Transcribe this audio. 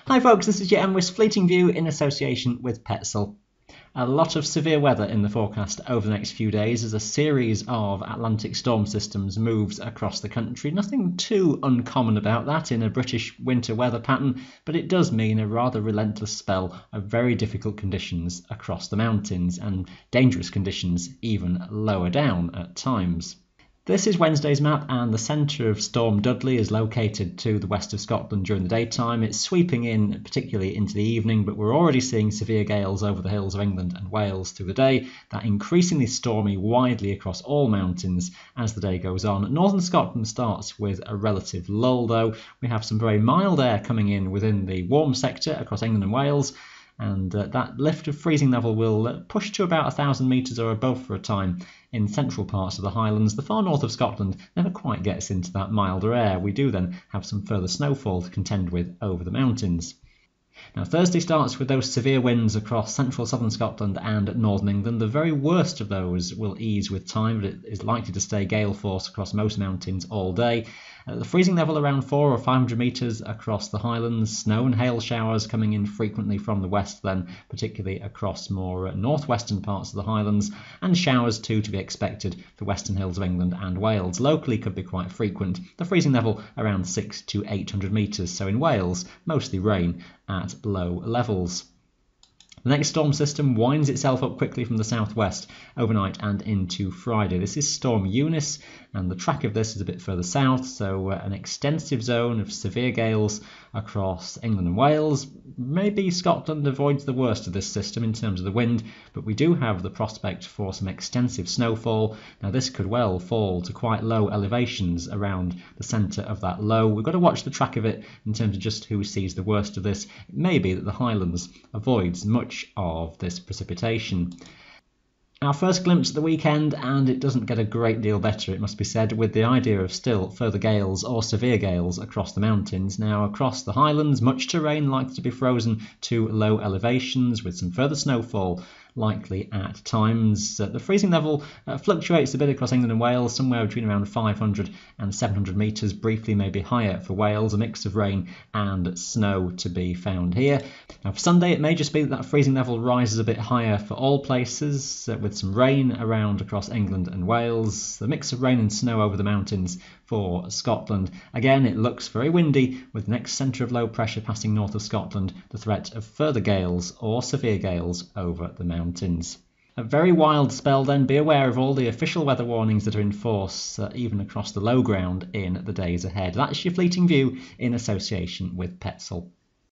Hi folks, this is your MWIS Fleeting View in association with Petzl. A lot of severe weather in the forecast over the next few days as a series of Atlantic storm systems moves across the country. Nothing too uncommon about that in a British winter weather pattern, but it does mean a rather relentless spell of very difficult conditions across the mountains and dangerous conditions even lower down at times. This is Wednesday's map, and the centre of Storm Dudley is located to the west of Scotland during the daytime. It's sweeping in particularly into the evening, but we're already seeing severe gales over the hills of England and Wales through the day. That increasingly stormy widely across all mountains as the day goes on. Northern Scotland starts with a relative lull though. We have some very mild air coming in within the warm sector across England and Wales. And that lift of freezing level will push to about 1,000 metres or above for a time in central parts of the Highlands. The far north of Scotland never quite gets into that milder air. We do then have some further snowfall to contend with over the mountains. Now, Thursday starts with those severe winds across central southern Scotland and northern England. The very worst of those will ease with time, but it is likely to stay gale force across most mountains all day. The freezing level around 400 or 500 metres across the Highlands. Snow and hail showers coming in frequently from the west then, particularly across more northwestern parts of the Highlands, and showers too to be expected for western hills of England and Wales. Locally could be quite frequent. The freezing level around 600 to 800 metres, so in Wales mostly rain at low levels. The next storm system winds itself up quickly from the southwest overnight and into Friday. This is Storm Eunice, and the track of this is a bit further south, so an extensive zone of severe gales across England and Wales. Maybe Scotland avoids the worst of this system in terms of the wind, but we do have the prospect for some extensive snowfall. Now this could well fall to quite low elevations around the centre of that low. We've got to watch the track of it in terms of just who sees the worst of this. It may be that the Highlands avoids much of this precipitation. Our first glimpse of the weekend, and it doesn't get a great deal better, it must be said, with the idea of still further gales or severe gales across the mountains. Now across the Highlands, much terrain likely to be frozen to low elevations with some further snowfall likely at times. The freezing level fluctuates a bit across England and Wales, somewhere between around 500 and 700 metres, briefly maybe higher for Wales, a mix of rain and snow to be found here. Now for Sunday it may just be that freezing level rises a bit higher for all places, with some rain around across England and Wales, the mix of rain and snow over the mountains for Scotland. Again, it looks very windy, with the next centre of low pressure passing north of Scotland, the threat of further gales or severe gales over the mountains. A very wild spell then. Be aware of all the official weather warnings that are in force, even across the low ground in the days ahead. That's your Fleeting View in association with Petzl.